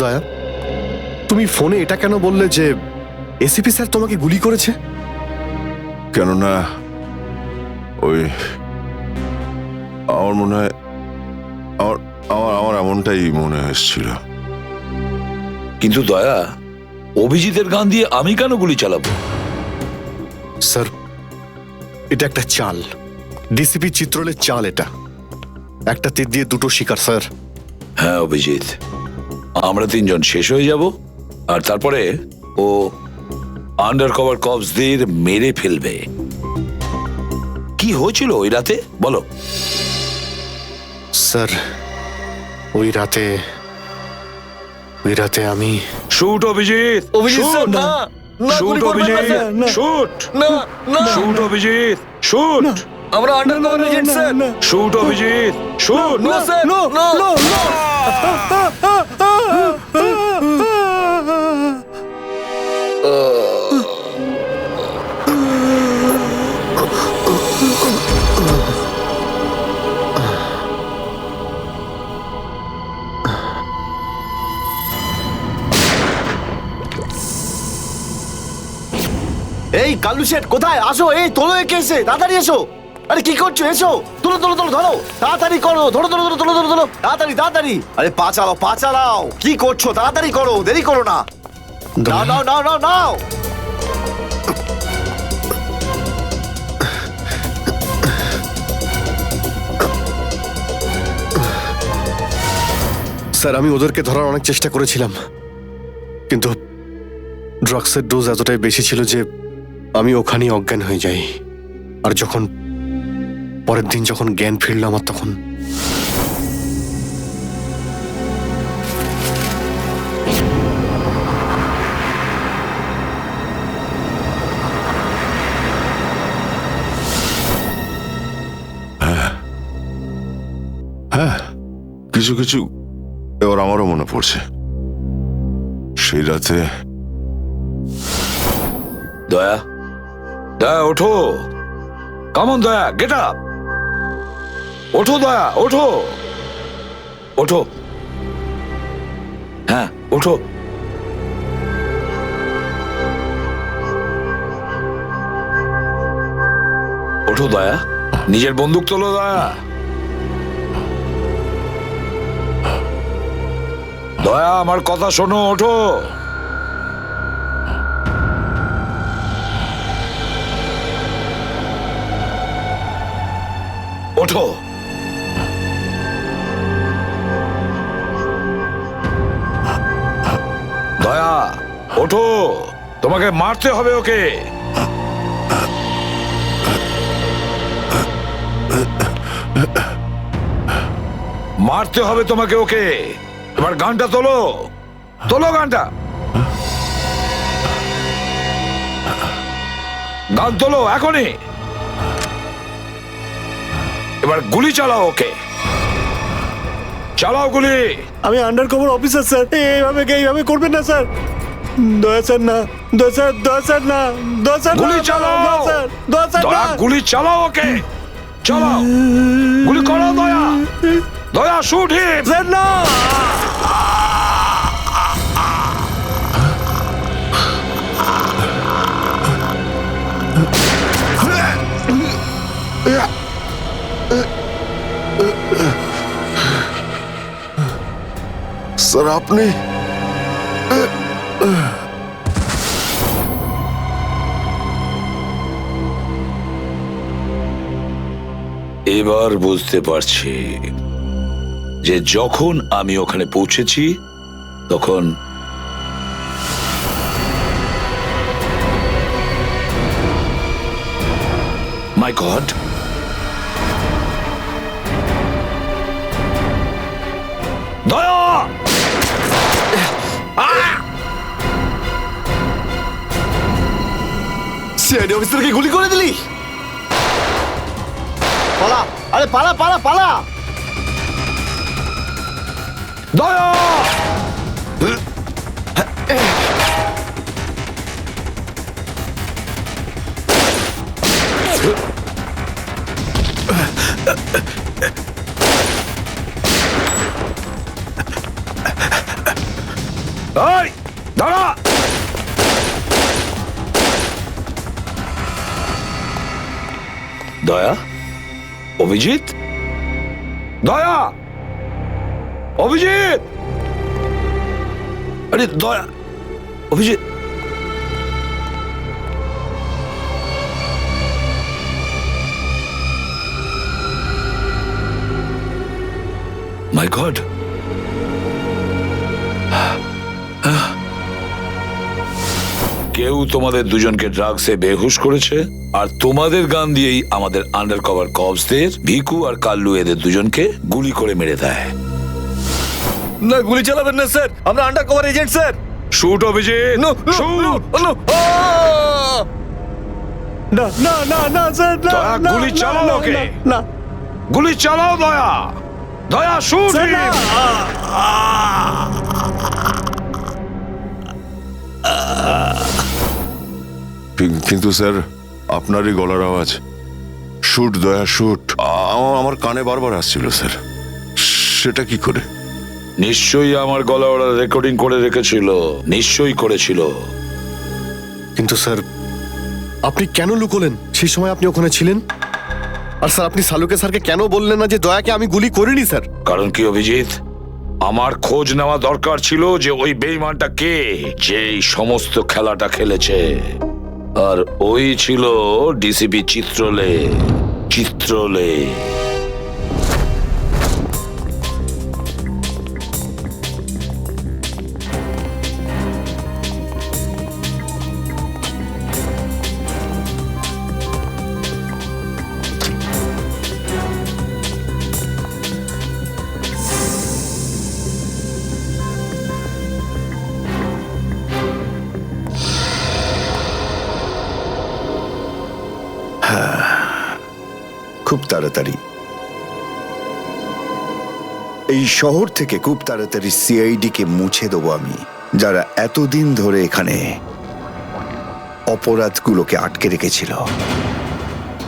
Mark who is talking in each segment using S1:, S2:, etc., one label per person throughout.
S1: দয়া, তুমি ফোনে এটা কেন বললে যে এসিপি স্যার তোমাকে গুলি করেছে?
S2: কেননা ওই আমার মনে হয় আমার আমার আমার এমনটাই মনে এসেছিল।
S3: কিন্তু দয়া, অভিজিতের গান দিয়ে আমি কেন গুলি চালাবো?
S1: স্যার, এটা একটা চাল, ডিসিপি চিত্রলের চাল। এটা একটা তীর দিয়ে দুটো শিকার স্যার।
S3: হ্যাঁ অভিজিৎ, আমরা তিনজন শেষ হয়ে যাব আর তারপরে ও আন্ডার কভার কপসদের মেরে ফেলবে। কি হয়েছিল ওই রাতে বলো?
S1: স্যার, ওই রাতে আমি
S3: শুট অভিজিৎ,
S4: অভিজিৎ স্যার, না না,
S3: শুট
S4: গুলি করবেন না
S3: অভিজিৎ,
S4: স্যার।
S3: শুট
S4: না না,
S3: শুট অভিজিৎ, শুট
S4: আমরা undercover agent sir.
S3: Shoot Abhijit, shoot.
S4: না স্যার, না না।
S5: এই কালু শেঠ কোথায়? আসো, এই তোলো একে, এসে তাড়াতাড়ি এসো। আরে কি করছো? এসো, তোলো তোলো তোলো, ধরো তাড়াতাড়ি করো, ধরো ধরো ধরো, তোলো ধরো ধরো, তাড়াতাড়ি তাড়াতাড়ি। আরে পা চালাও, পা চালাও, কি করছো? তাড়াতাড়ি করো, দেরি করো না। নাও নাও নাও নাও নাও।
S1: স্যার, আমি ওদেরকে ধরার অনেক চেষ্টা করেছিলাম, কিন্তু ড্রাগসের ডোজ এতটাই বেশি ছিল যে আমি ওখানেই অজ্ঞান হয়ে যাই। আর যখন পরের দিন যখন জ্ঞান ফিরল আমার, তখন
S2: হ্যাঁ, কিছু কিছু এবার আমারও মনে পড়ছে। সেই রাতে
S3: দয়া, দয়া ওঠো, কামন দয়া, গেট আপ, ওঠো দয়া, ওঠো ওঠো, হ্যাঁ ওঠো। ওঠো দয়া, নিজের বন্দুক তোলো দয়া। দয়া, আমার কথা শোনো, ওঠো। ওঠো। দয়া ওঠো, তোমাকে মারতে হবে ওকে। মারতে হবে তোমাকে ওকে। এবার গানটা তোলো, তোলো গানটা, গান তোলো এখনই। এবার গুলি চালাও ওকে, চালাও গুলি।
S4: আমি আন্ডার কভার অফিসার স্যার, এইভাবে করবেন না স্যার। দয়া স্যার না, দয়া স্যার, দয়া স্যার না, দয়া স্যার না,
S3: গুলি চালাও,
S4: দয়া স্যার, দয়া স্যার না।
S3: দয়া গুলি চালাও ওকে, চালাও গুলি করো দয়া, দয়া শুট হিট।
S4: স্যার না।
S2: স্যার আপনি
S3: এবার বুঝতে পারছি যে যখন আমি ওখানে পৌঁছেছি তখন মাই গড, দয়া,
S5: সিআইডি অফিসারকে গুলি করে দিলি? পালা, আরে পালা পালা পালা।
S3: দয়া, এই দাঁড়া! দয়া, অভিজিৎ, দয়া, অভিজিৎ, আরে দয়া, অভিজিৎ। মাই গড, কেউ তোমাদের দুজনকে ড্রাগসে বেহুশ করেছে, আর তোমাদের গান দিয়েই আমাদের আন্ডার কভার কপসদের ভিকু আর কাল্লু এদের দুজনকে গুলি করে মেরে দেয়।
S4: না, গুলি চালাবেন না স্যার, আমরা undercover agent sir.
S3: Shoot Abhijit,
S4: no,
S3: shoot!
S4: না না না না স্যার, না,
S3: দয়া,
S4: না,
S3: গুলি
S4: না,
S3: চালাও
S4: না,
S3: ওকে।
S4: না, না,
S3: গুলি চালাও দয়া, দয়া শুট!
S4: স্যার, না।
S2: কিন্তু স্যার, আপনারই গলার আওয়াজ, শুট দয়া শুট, আমার কানে বারবার আসছিল স্যার। সেটা কি করে?
S3: নিশ্চয়ই আমার গলা ওরা রেকর্ডিং করে রেখেছিল, নিশ্চয়ই করেছিল।
S1: কিন্তু স্যার, আপনি কেন লুকোলেন? সেই সময় আপনি ওখানে ছিলেন। আর স্যার, আপনি সালুকে স্যারকে কেন বললেন না যে দয়াকে আমি গুলি করিনি স্যার?
S3: কারণ কি অভিজিৎ, আমার খোঁজ নেওয়া দরকার ছিল যে ওই বেঈমানটা কে, যে এই সমস্ত খেলাটা খেলেছে। আর ওই ছিল ডিসিপি চিত্রলে। চিত্রলে
S6: খুব তাড়াতাড়ি এই শহর থেকে খুব তাড়াতাড়ি সিআইডি কে মুছে দেবো আমি, যারা এতদিন ধরে এখানে অপরাধগুলোকে আটকে রেখেছিল।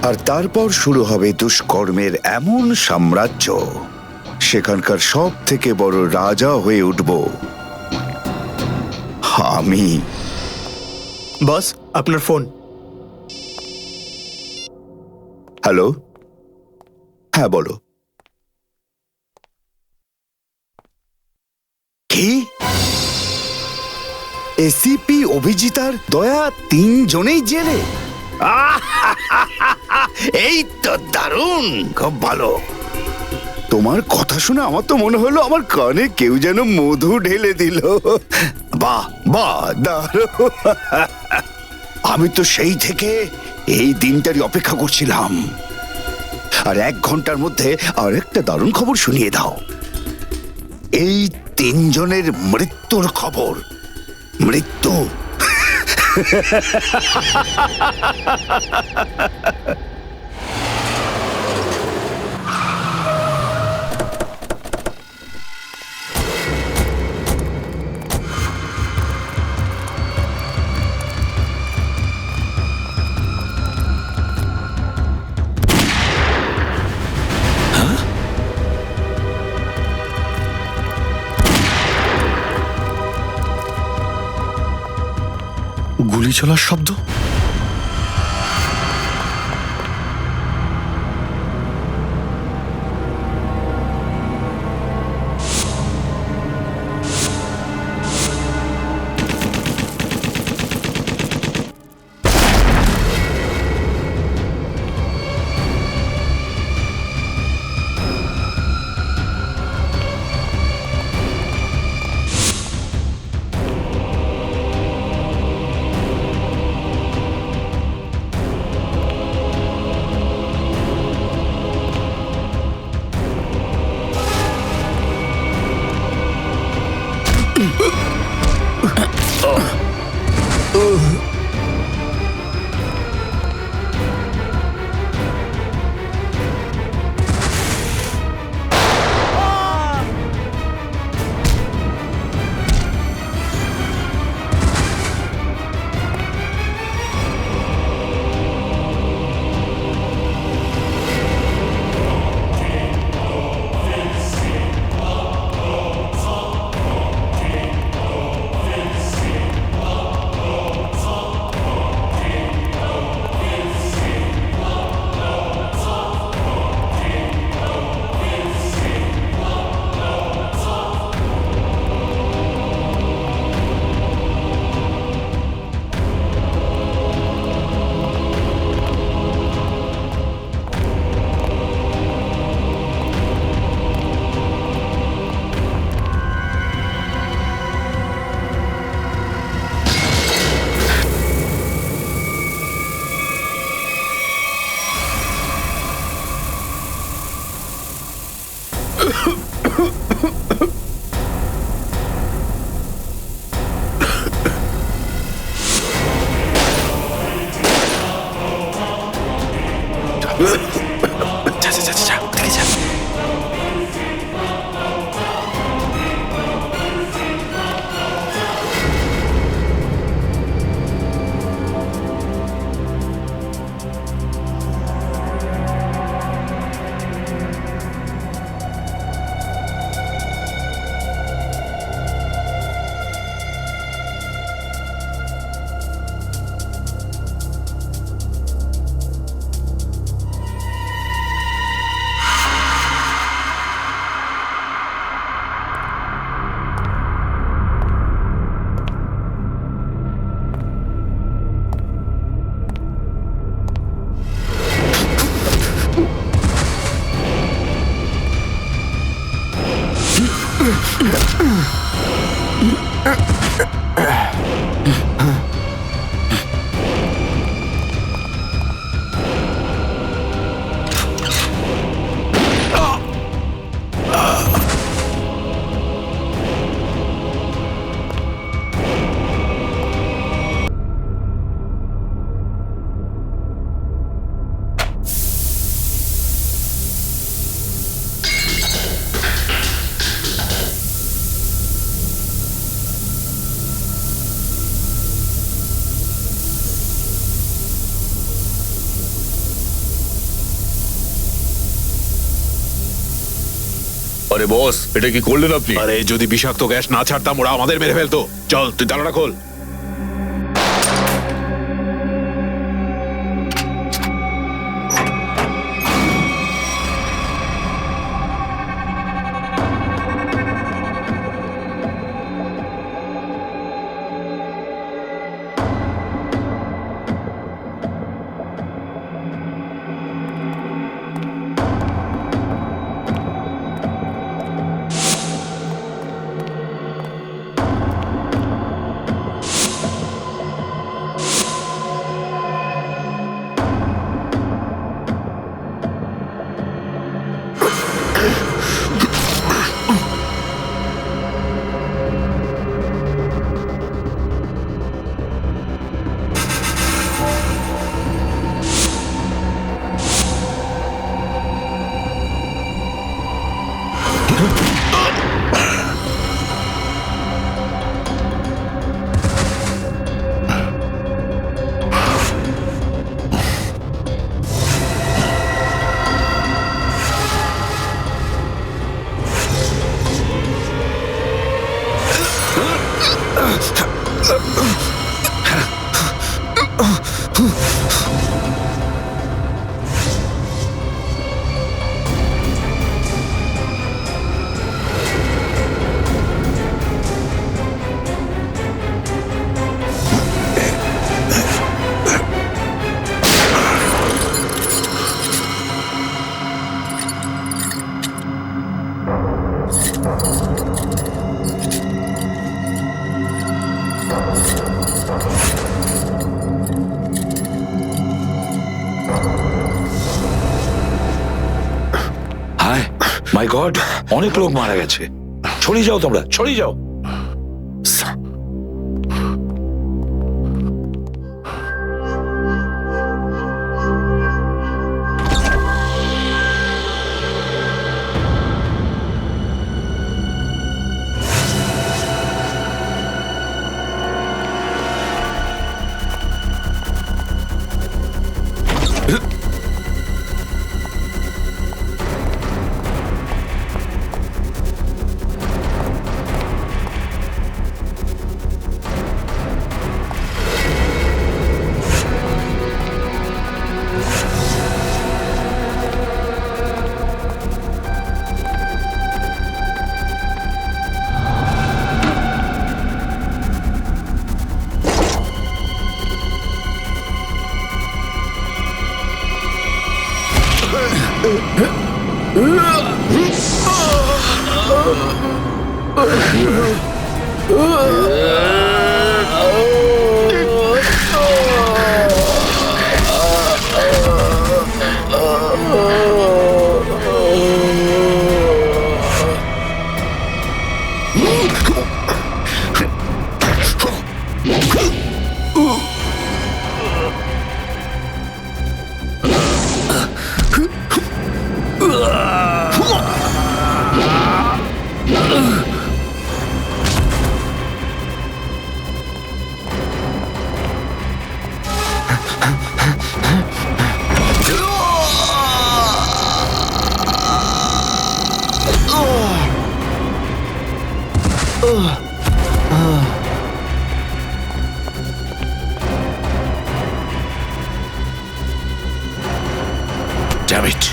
S6: আর তারপর শুরু হবে দুষ্কর্মের এমন সাম্রাজ্য, সেখানকার সব থেকে বড় রাজা হয়ে উঠব আমি।
S4: বস, আপনার ফোন।
S6: হ্যালো, হ্যাঁ বলো। কি? এসিপি অভিজিৎ আর দয়া তিনজনেই জেলে? এই তো দারুণ, খুব ভালো। তোমার কথা শুনে আমার তো মনে হলো আমার কানে কেউ যেন মধু ঢেলে দিল। বাহ বাহ, দারুণ। আমি তো সেই থেকে এই দিনটারই অপেক্ষা করছিলাম। আর 1 ঘন্টার মধ্যে আরেকটা দারুণ খবর শুনিয়ে দাও। এই তিনজনের মৃত্যুর খবর। মৃত্যু।
S1: গুলি চলার শব্দ।
S7: আরে বস, এটা কি করলেন আপনি?
S8: আরে যদি বিষাক্ত গ্যাস না ছাড়তাম ওরা আমাদের মেরে ফেলতো। চল তুই তালাটা খোল।
S3: হায় মাই গড, অনেক লোক মারা গেছে। ছড়িয়ে যাও তোমরা, ছড়িয়ে যাও। Damn it.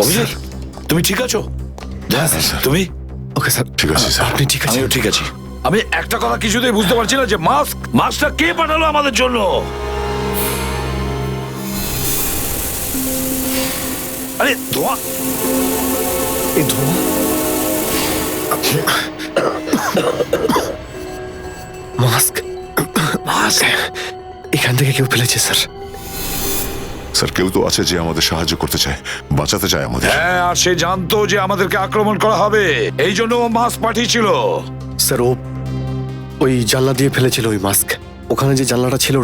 S3: অভিজিৎ, তুমি ঠিক আছো?
S2: স্যার।
S3: তুমি?
S1: ওকে স্যার,
S2: ঠিক আছে, স্যার।
S1: আপনি ঠিক আছে?
S3: আমিও ঠিক আছি। আমি একটা কথা কিছুতেই বুঝতে পারছি না যে মাস্কটা কে পাঠালো আমাদের জন্য? আরে ধোঁয়া!
S1: এই ধোঁয়া মাস্ক এখান থেকে কেউ ফেলেছে স্যার।
S2: স্যার, কেউ তো আছে যে আমাদের সাহায্য করতে চায়, বাঁচাতে চায় আমাদের।
S3: হ্যাঁ, আর সে জানতো যে আমাদেরকে আক্রমণ করা হবে, এই জন্য ও মাস্ক পাঠিয়েছিল।
S1: স্যার, ও ওই জানলা দিয়ে ফেলেছিল ওই মাস্ক। ওখানে যে জানলাটা ছিল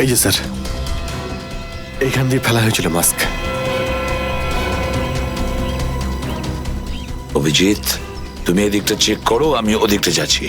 S1: এই যে স্যার, এইখান দিয়ে ফেলা হয়েছিল মাস্ক।
S3: অভিজিৎ, তুমি এদিকটা চেক করো, আমি ওদিকটা যাচ্ছি।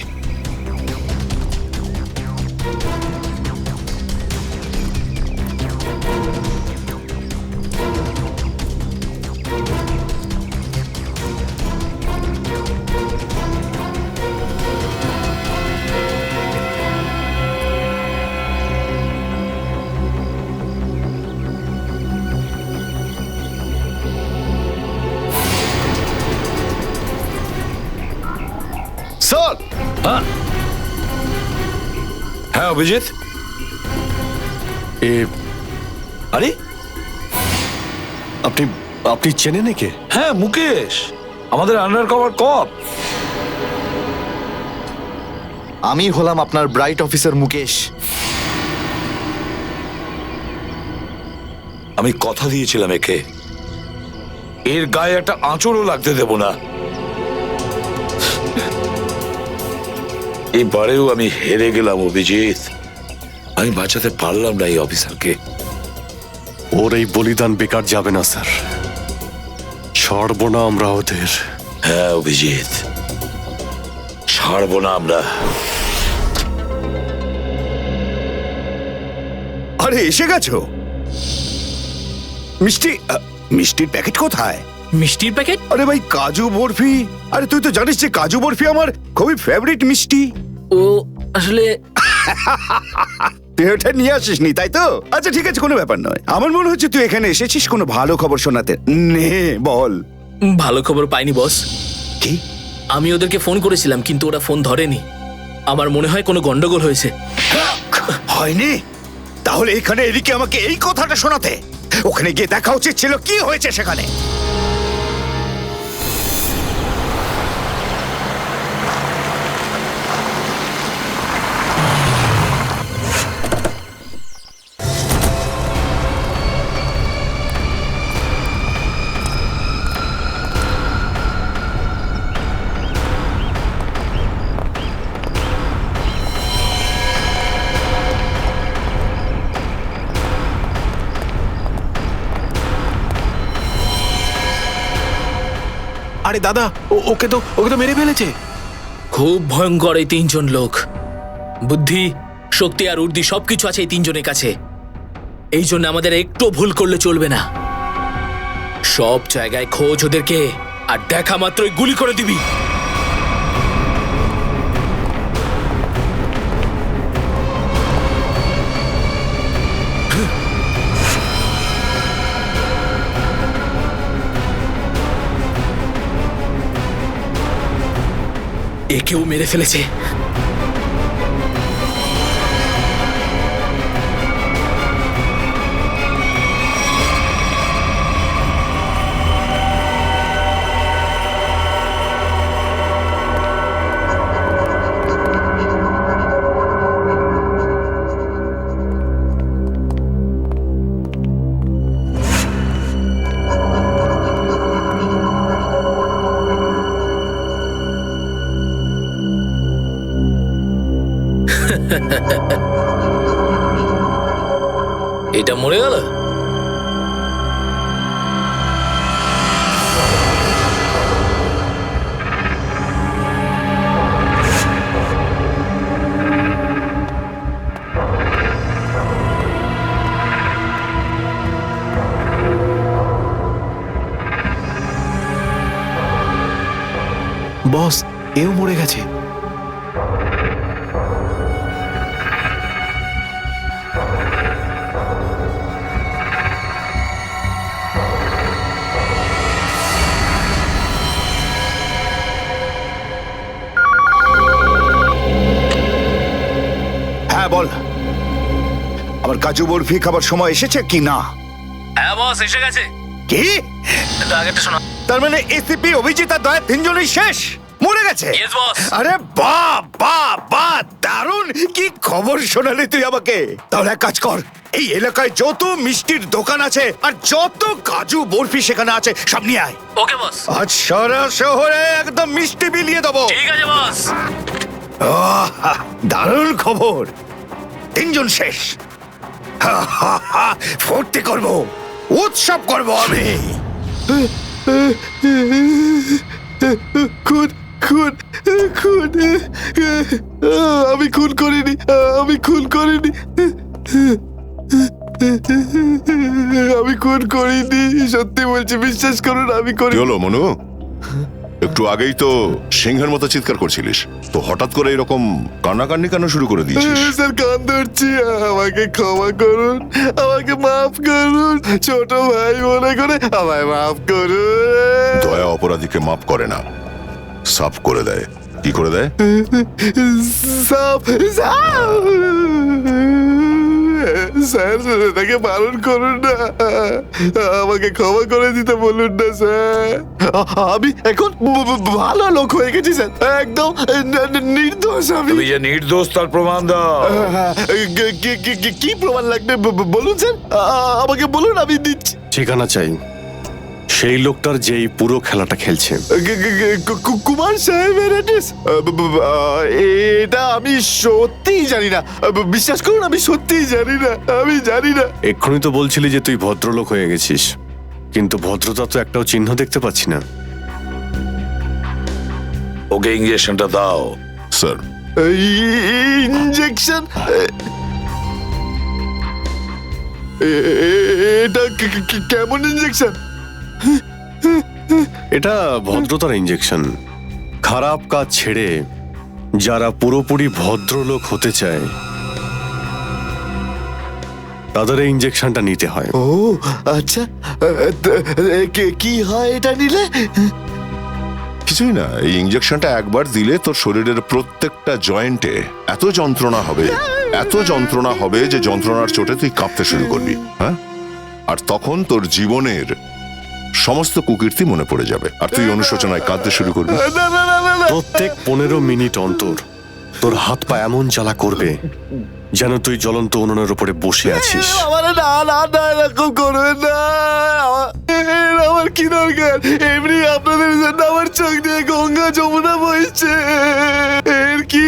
S5: স্যার,
S3: হ্যাঁ অভিজিৎ,
S1: এ
S3: আরে
S1: আপনি আপনি চেনেন একে?
S3: হ্যাঁ, মুকেশ, আমাদের আন্ডার কভার কপ।
S5: আমি হলাম আপনার ব্রাইট অফিসার মুকেশ।
S3: আমি কথা দিয়েছিলাম একে, এর গায়ে একটা আঁচড়ও লাগতে দেব না। এবারেও আমি হেরে গেলাম অভিজিৎ। আমি বাঁচাতে পারলাম না এই অফিসারকে।
S1: ওর এই বলিদান বেকার যাবে না স্যার, ছাড়বো না আমরা ওদের।
S3: হ্যাঁ অভিজিৎ, ছাড়বো না আমরা।
S6: আরে এসে গেছো? মিষ্টি মিষ্টির প্যাকেট কোথায়?
S9: মিষ্টির প্যাকেট?
S6: আরে ভাই কাজু বরফি। আরে তুই তো জানিস যে কাজু বরফি আমার খুবই ফেভারিট মিষ্টি।
S9: ও আসলে
S6: তুই ওটা নিয়ে আসিসনি তাই তো? আচ্ছা ঠিক আছে, কোনো ব্যাপার নয়। আমার মনে হচ্ছে তুই এখানে এসেছিস কোনো ভালো খবর শোনাতে। নে বল।
S9: ভালো খবর পাইনি বস।
S6: কি?
S9: আমি ওদেরকে ফোন করেছিলাম কিন্তু ওরা ফোন ধরেনি। আমার মনে হয় কোনো গন্ডগোল হয়েছে।
S6: হয়নি? তাহলে এখানে এদিকে আমাকে এই কথাটা শোনাতে? ওখানে গিয়ে দেখা উচিত ছিল কি হয়েছে সেখানে।
S4: আরে দাদা, ওকে তো মেরে ফেলেছে।
S9: খুব ভয়ঙ্কর এই তিনজন লোক। বুদ্ধি, শক্তি আর উর্দি সবকিছু আছে এই তিনজনের কাছে। এই জন্য আমাদের একটু ভুল করলে চলবে না। সব জায়গায় খোঁজ ওদেরকে, আর দেখা মাত্রই গুলি করে দিবি। একেও মেরে ফেলেছে। এটা মরে গেল।
S4: বস, এও মরে গেছে।
S6: হ্যাঁ বল, আমার কাজু বরফি খাবার সময় এসেছে কি না?
S9: হ্যাঁ বস, এসে গেছে।
S6: কি?
S9: আগেরটা শোনা।
S6: তার মানে এসিপি, অভিজিৎ আর দয়া তিনজনই শেষ, মরে গেছে?
S9: Yes, boss.
S6: আরে বাহ বাহ বাহ, দারুণ! কি খবর শোনালি তুই আমাকে। তাহলে এক কাজ কর, এই এলাকায় যত মিষ্টির দোকান আছে আর যত কাজু বরফি সেখানে আছে সব নিয়ে আয়।
S9: ওকে বস।
S6: আজ সারা শহরে একদম মিষ্টি বিলিয়ে দেবো।
S9: ঠিক আছে বস।
S6: আহা, দারুণ খবর, তিনজন শেষ। হা, হা, হা, ফুর্তি করবো, উৎসব করবো আমি।
S4: খুন খুন খুন, আমি খুন করিনি, আমি খুন করিনি, আমি খুন করিনি, সত্যি বলছি, বিশ্বাস করুন আমি
S2: কি
S4: করি।
S2: হলো মনু? একটু আগেই তো সিংহের মতো চিৎকার করছিলিস, তো হঠাৎ করে এরকম কান্নাকান্নি কেন শুরু করে দিয়েছিস?
S4: স্যার কান ধরছি, আমাকে ক্ষমা করুন, আমাকে মাফ করুন, ছোট ভাই মনে করে আমায় মাফ করুন।
S2: দয়া অপরাধীকে মাফ করে না, সাফ করে দেয়। কি করে দেয়?
S4: সাপ সাপ, স্যার তাকে বারণ করুন না, আমাকে ক্ষমা করে দিতে বলুন না স্যার। আমি এখন ভালো লোক হয়ে গেছি স্যার, একদম নির্দোষ আমি।
S3: তুমি যে নির্দোষ তার প্রমাণ দাও।
S4: কি প্রমাণ লাগবে বলুন স্যার, আমাকে বলুন, আমি দিচ্ছি।
S1: ঠিকানা চাই সেই লোকটার যেই পুরো খেলাটা খেলছে।
S4: কুমার সাহেবের অ্যাড্রেস? এটা আমি সত্যিই জানি না, বিশ্বাস করুন আমি সত্যিই জানি না, আমি জানি না।
S1: এক্ষুনি তো বলছিলি যে তুই ভদ্রলোক হয়ে গেছিস, কিন্তু ভদ্রতা তো একটাও চিহ্ন দেখতে পাচ্ছি না।
S3: ওকে ইঞ্জেকশনটা দাও।
S2: Sir,
S4: injection? এটা কেমন ইঞ্জেকশন?
S1: এটা ভদ্রতার ইঞ্জেকশন। খারাপ কাজ ছেড়ে যারা পুরোপুরি ভদ্রলোক হতে চায় তাদের এই ইঞ্জেকশনটা নিতে হয়।
S4: ও আচ্ছা, কি হয় এটা নিলে?
S2: কিছুই না, এই ইঞ্জেকশনটা একবার দিলে তোর শরীরের প্রত্যেকটা জয়েন্টে এত যন্ত্রণা হবে যে যন্ত্রণার চোটে তুই কাঁপতে শুরু করবি। হ্যাঁ, আর তখন তোর জীবনের সমস্ত কুকীর্তি মনে পড়ে যাবে আর তুই অনুশোচনায় কাঁদতে শুরু করবি।
S1: প্রত্যেক 15 মিনিট অন্তর তোর হাত পা এমন জ্বালা করবে যেন তুই জ্বলন্ত উনুনের উপরে বসে আছিস।
S4: এরকম করবেন না। আমার কি দরকার? এমনি আপনাদের জন্য আমার চোখ দিয়ে গঙ্গা যমুনা বইছে। এর কি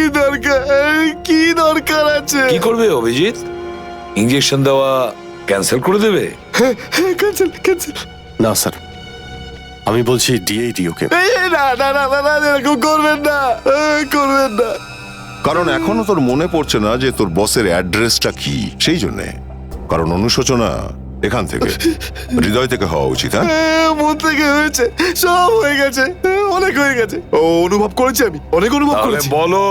S4: দরকার আছে?
S3: কি করবে অভিজিৎ? ইঞ্জেকশন দেওয়া ক্যান্সেল করে দেবে?
S4: ক্যান্সেল।
S1: না স্যার, আমি বলছি দিয়েই দিই ওকে।
S4: না, এরকম করবেন না।
S2: কারণ এখনো তোর মনে পড়ছে না যে তোর বসের অ্যাড্রেসটা কি, সেই জন্যে। কারণ অনুশোচনা এখান থেকে, হৃদয় থেকে হওয়া উচিত। হ্যাঁ,
S4: মন থেকে হয়েছে, সব হয়ে গেছে, অনেক হয়ে গেছে। অনুভব করেছি, আমি অনেক অনুভব
S3: তাহলে
S4: করেছি।
S3: বলো,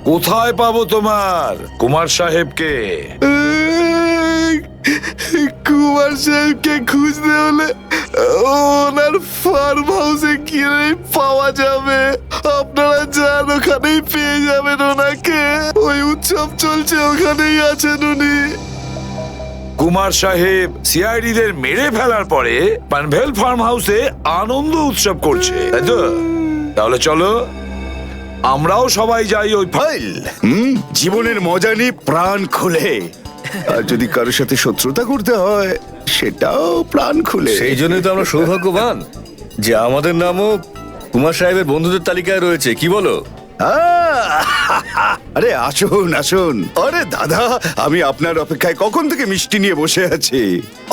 S3: কোথায় পাবো তোমার কুমার সাহেবকে?
S4: কুমার সাহেবকে খুঁজতে হলে ওনার ফার্ম হাউসে গিয়ে পাওয়া যাবে। আপনারা যান, ওখানেই পেয়ে যাবেন ওনাকে। ওই উৎসব চলছে, ওখানেই আছেন উনি।
S3: কুমার সাহেব সিআইডিদের মেরে ফেলার পরে পানভেল ফার্ম হাউসে আনন্দ উৎসব করছে, তাই তো? তাহলে চলো, আমরাও সবাই যাই ওই
S6: ফাইল। জীবনের মজা নিয়ে প্রাণ খুলে, আর যদি কারোর সাথে শত্রুতা করতে হয় সেটাও প্রাণ খুলে।
S7: সেই জন্যই তো আমরা সৌভাগ্যবান যে আমাদের নামও কুমার সাহেবের বন্ধুদের তালিকায় রয়েছে, কি বলো?
S6: আরে আসুন। আরে দাদা, আমি আপনার অপেক্ষায় কখন থেকে মিষ্টি নিয়ে বসে আছি।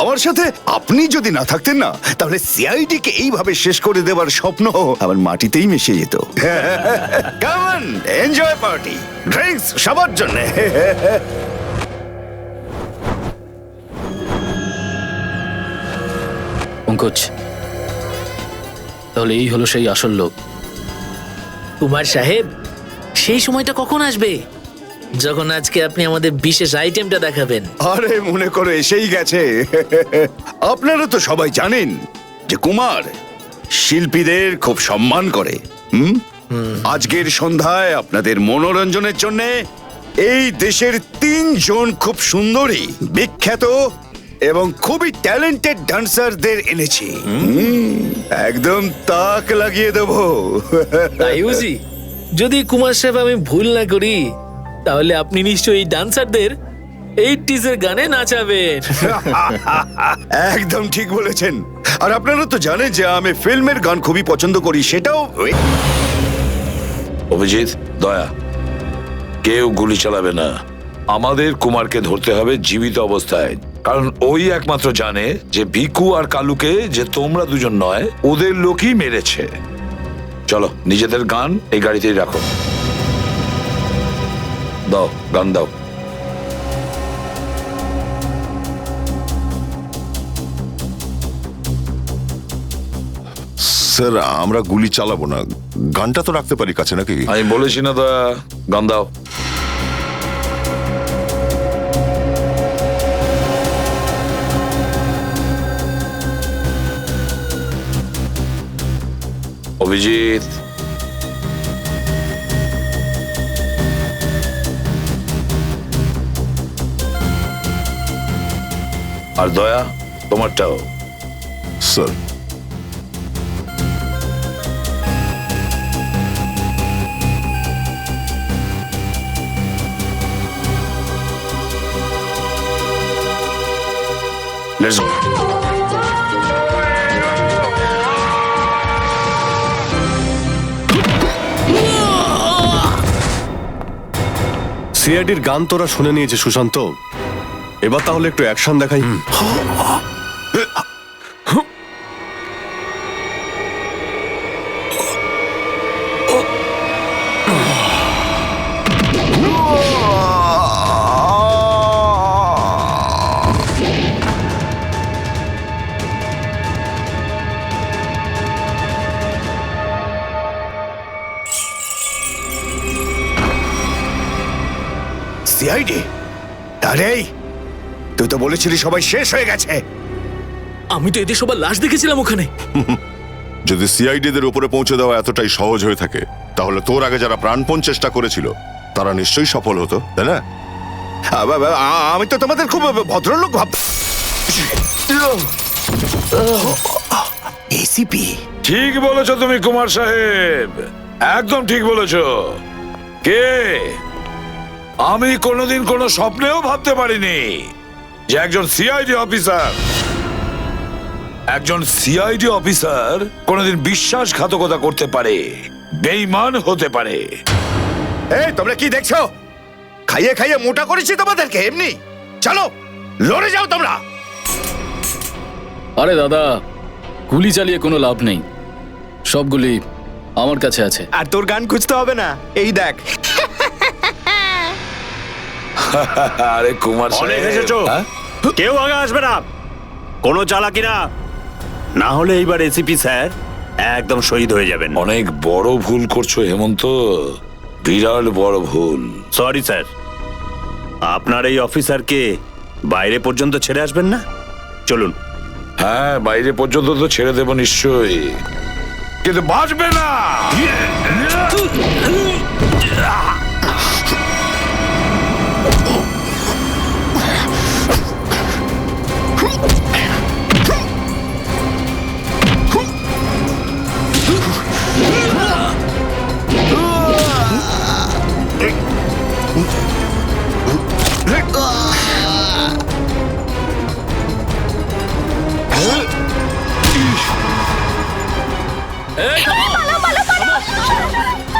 S6: আমার সাথে আপনি যদি না থাকতেন না, তাহলে সিআইডি কে এইভাবে শেষ করে দেওয়ার স্বপ্ন আমার মাটিতেই মিশে যেত। কেমন এনজয় পার্টি, ড্রিঙ্কস সবার জন্য।
S9: পঙ্কজ, তাহলে এই হলো সেই আসল লোক। কুমার সাহেব, সেই সময়টা কখন আসবে যখন আজকে আপনি আমাদের বিশেষ আইটেমটা দেখাবেন?
S6: আরে মনে করে এসেই গেছে। আপনারা তো সবাই জানেন যে কুমার শিল্পীদের খুব সম্মান করে। আজকের সন্ধ্যায় আপনাদের মনোরঞ্জনের জন্য এই দেশের 3 জন খুব সুন্দরী, বিখ্যাত এবং খুবই ট্যালেন্টেড ডান্সারদের এনেছি। একদম তাক লাগিয়ে দেবো।
S9: তাই বুঝি? যদি কুমার সাহেব আমি ভুল না করি, তাহলে আপনি নিশ্চয়ই এই ডান্সারদের 80s এর গানে নাচাবেন।
S6: একদম ঠিক বলেছেন। আর আপনারা তো জানেন যে আমি ফিল্মের গান খুবই পছন্দ করি, সেটাও।
S3: অভিজিৎ, দয়া, কেউ গুলি চালাবে না। আমাদের কুমারকে ধরতে হবে জীবিত অবস্থায়, কারণ ওই একমাত্র জানে যে ভিকু আর কালুকে যে তোমরা দুজন নয়, ওদের লোকই মেরেছে। চলো, নিজেদের গান এই গাড়িতেই রাখো। দাও, গান দাও।
S2: স্যার, আমরা গুলি চালাবো না, গানটা তো রাখতে পারি কাছে, নাকি?
S3: আমি বলেছি না দয়া, গান দাও। অভিজিৎ, আর দয়া, তোমারটাও।
S2: Sir,
S3: let's go.
S1: সিআইডির গান তোরা শুনে নিয়েছে সুশান্ত, এবার তাহলে একটু অ্যাকশন দেখাই।
S6: আরে তুই তো বলেছিলি সবাই শেষ হয়ে গেছে।
S9: আমি তো এদের সবার লাশ দেখেছিলাম ওখানে।
S2: যদি সিআইডিদের উপরে পৌঁছে দেওয়া এতটাই সহজ হয়ে থাকে তাহলে তোর আগে যারা প্রাণপণ চেষ্টা করেছিল তারা নিশ্চয়ই সফল হতো, তাই না?
S6: আমি তো তোমাদের খুব ভদ্রলোক ভাব। এসিপি
S3: ঠিক বলেছো তুমি কুমার সাহেব, একদম ঠিক বলেছো। কে? আমি কোনোদিন কোনো স্বপ্নেও ভাবতে পারিনি যে একজন সিআইডি অফিসার কোনোদিন বিশ্বাসঘাতকতা করতে পারে, বেঈমান হতে পারে।
S6: এই তোমরা কি দেখছো? খাইয়ে খাইয়ে মোটা করেছি তোমাদেরকে এমনি। চলো লড়ে যাও তোমরা।
S10: আরে দাদা, গুলি চালিয়ে কোনো লাভ নেই, সবগুলি আমার কাছে আছে।
S5: আর তোর গান খুঁজতে হবে না, এই দেখ।
S3: আরে কুমার
S11: অনেক
S3: সাহেব,
S11: এসেছো,
S3: হ্যাঁ?
S11: কেউ আগে আসবে না, কোনো চালাকি না, না হলে এইবার এসিপি স্যার একদম শহীদ হয়ে যাবেন।
S3: অনেক বড় ভুল করছো হেমন্ত, বিরাট বড় ভুল।
S11: সরি স্যার, আপনার এই অফিসারকে বাইরে পর্যন্ত ছেড়ে আসবেন না? চলুন।
S3: হ্যাঁ, বাইরে পর্যন্ত তো ছেড়ে দেবো নিশ্চয়ই, কিন্তু বাঁচবে না।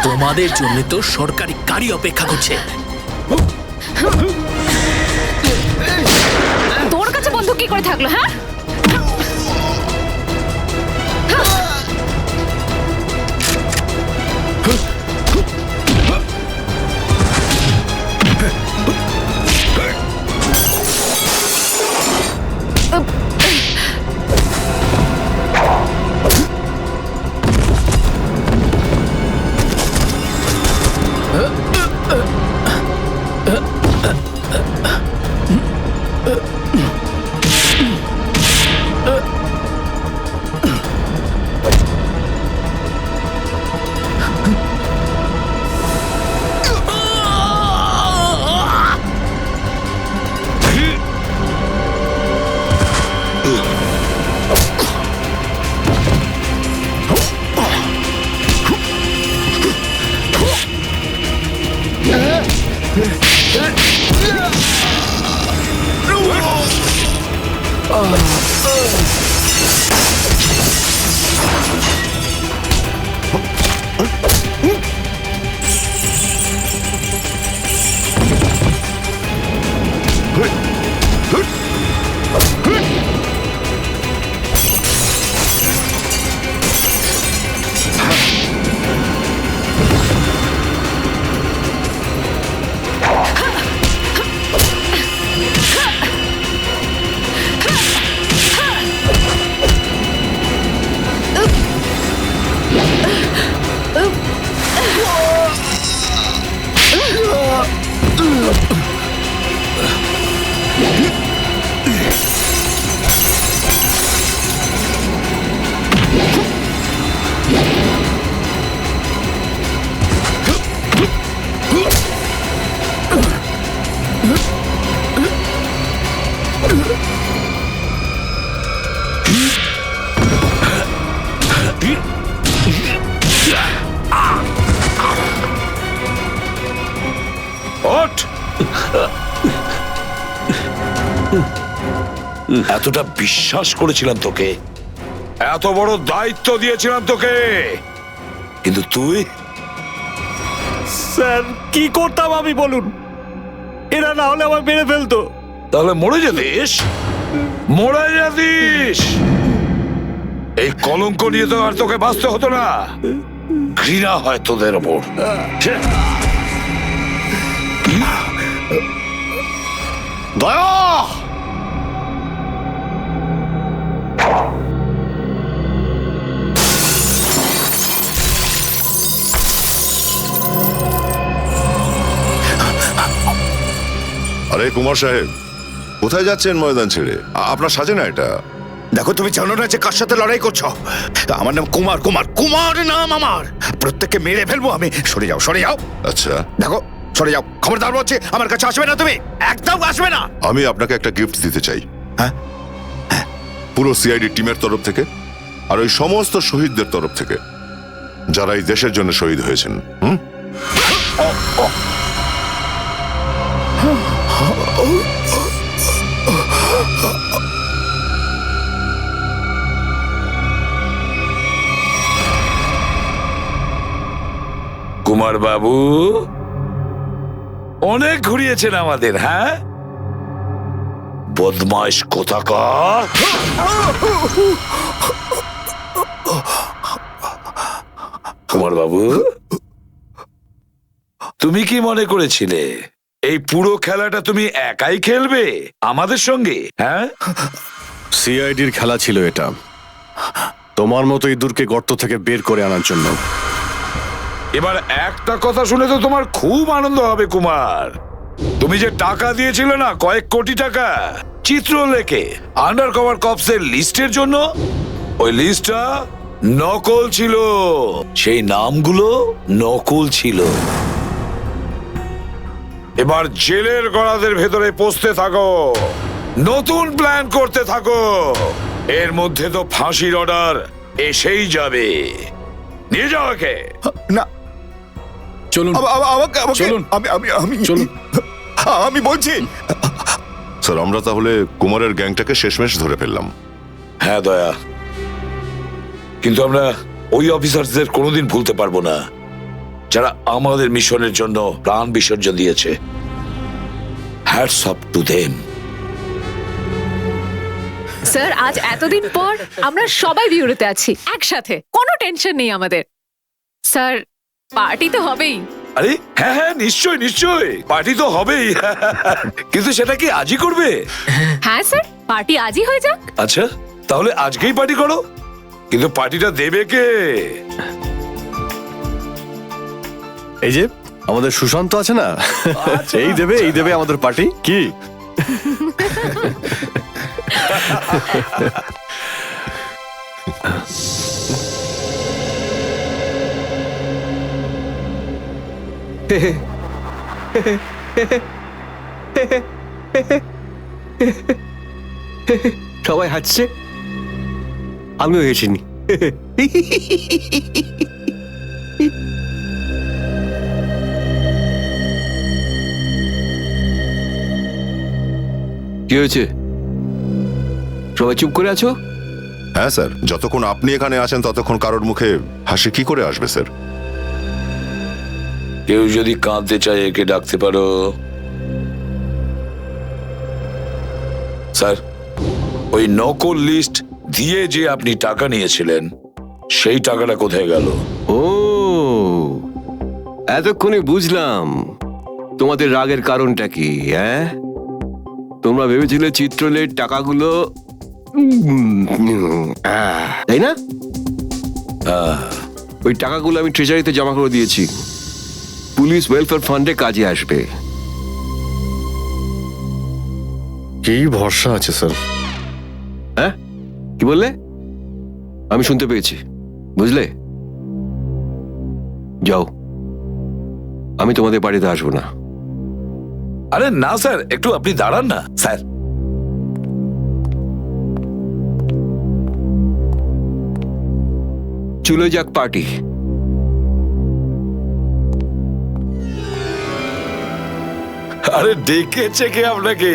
S9: তোমাদের জন্য তো সরকারি গাড়ি অপেক্ষা করছে।
S12: তোর কাছে বন্দুক কি করে থাকলো? হ্যাঁ,
S3: এতটা বিশ্বাস করেছিলাম তোকে, এত বড় দায়িত্ব দিয়েছিলাম তোকে, কিন্তু তুই।
S11: স্যার কি করতাম আমি বলুন? এরা না হলে আমাকে মেরে ফেলতো।
S3: তাহলে মরে যেতিস, মরে যেতিস। এই কলঙ্ক নিয়ে তো আর তোকে বাঁচতে হতো না। ঘৃণা হয় তোদের ওপর।
S5: দয়া!
S2: আরে আরে কুমার সাহেব, কোথায় যাচ্ছেন ময়দান ছেড়ে? আপনার সাজে না এটা।
S6: দেখো, তুমি জানো না যে কার সাথে লড়াই করছো? আমার নাম কুমার, কুমার, কুমার নাম আমার। প্রত্যেককে মেরে ফেলবো আমি। সরে যাও, সরে যাও।
S2: আচ্ছা,
S6: দেখো, সরে যাও। খবরদার বলছি, আমার কাছে আসবে না তুমি, একদম আসবে না।
S2: আমি আপনাকে একটা গিফট দিতে চাই।
S6: হ্যাঁ?
S2: পুরো সিআইডি টিমের তরফ থেকে আর ওই সমস্ত শহীদদের তরফ থেকে যারা এই দেশের জন্য শহীদ হয়েছেন।
S3: কুমার বাবু অনেক ঘুরিয়েছেন আমাদের, হ্যাঁ? বদমাইশ কোথাকার। কুমার বাবু, তুমি কি মনে করেছিলে এই পুরো খেলাটা তুমি একাই খেলবে আমাদের সঙ্গে? হ্যাঁ,
S1: সিআইডির খেলা ছিল এটা, তোমার মতো ইঁদুরকে গর্ত থেকে বের করে আনার জন্য।
S3: এবার একটা কথা শুনে তো তোমার খুব আনন্দ হবে কুমার। তুমি যে টাকা দিয়েছিলে না, কয়েক কোটি টাকা, চিত্রলেখে আন্ডার কভার কপসের লিস্টের জন্য, ওই লিস্টটা নকল ছিল। সেই নামগুলো নকল ছিল। এবার জেলের গড়াদের ভেতরে পৌঁছতে থাকো, নতুন প্ল্যান করতে থাকো। এর মধ্যে তো ফাঁসির অর্ডার এসেই যাবে। নিয়ে যাও একে।
S6: না,
S10: চলুন চলুন। চলুন।
S6: আমি বলছি।
S2: স্যার, আমরা তাহলে কুমারের গ্যাংটাকে শেষমেশ ধরে ফেললাম।
S3: হ্যাঁ দয়া, কিন্তু আমরা ওই অফিসারদের কোনোদিন ভুলতে পারবো না যারা আমাদের মিশনের জন্য প্রাণ বিসর্জন দিয়েছে। Hats off to them.
S12: Sir, আজ এতদিন পর আমরা সবাই বিউরোতে আছি একসাথে, কোনো টেনশন নেই আমাদের। স্যার, পার্টি তো হবেই।
S3: আরে হ্যাঁ হ্যাঁ, নিশ্চয় নিশ্চয়, পার্টি তো হবেই। কিন্তু সেটা কি আজই করবে?
S12: হ্যাঁ স্যার, পার্টি আজই হয়ে যাক।
S3: আচ্ছা, তাহলে আজকেই পার্টি করো। কিন্তু পার্টিটা দেবে কে?
S1: এই যে আমাদের সুশান্ত আছে না, এই দেবে আমাদের পার্টি। কি
S7: সবাই হাসছে, আমিও হেসিনি। কি হয়েছে? সবাই চুপ করে আছো?
S2: হ্যাঁ স্যার, যতক্ষণ আপনি এখানে আছেন ততক্ষণ কারোর মুখে হাসি কি করে আসবে স্যার?
S3: কেউ যদি কাঁদতে চায় একে ডাকতে পারো। স্যার, ওই নকল লিস্ট দিয়ে যে আপনি টাকা নিয়েছিলেন, সেই টাকাটা কোথায় গেল?
S7: ও, এতক্ষণে বুঝলাম তোমাদের রাগের কারণটা কি। হ্যাঁ, তোমরা ভেবেছিলে চিত্রলের টাকাগুলো, তাই না? ওই টাকাগুলো আমি ট্রেজারিতে জমা করে দিয়েছি, পুলিশ ওয়েলফেয়ার ফান্ডে কাজে আসবে।
S1: কি ভরসা আছে স্যার?
S7: হ্যাঁ, কি বললে? আমি শুনতে পেয়েছি, বুঝলে? যাও, আমি তোমাদের বাড়িতে আসবো না।
S3: আরে না স্যার, একটু আপনি দাঁড়ান না স্যার।
S7: চলে যাক পার্টি।
S3: আরে ডেকেছে কে আপনাকে?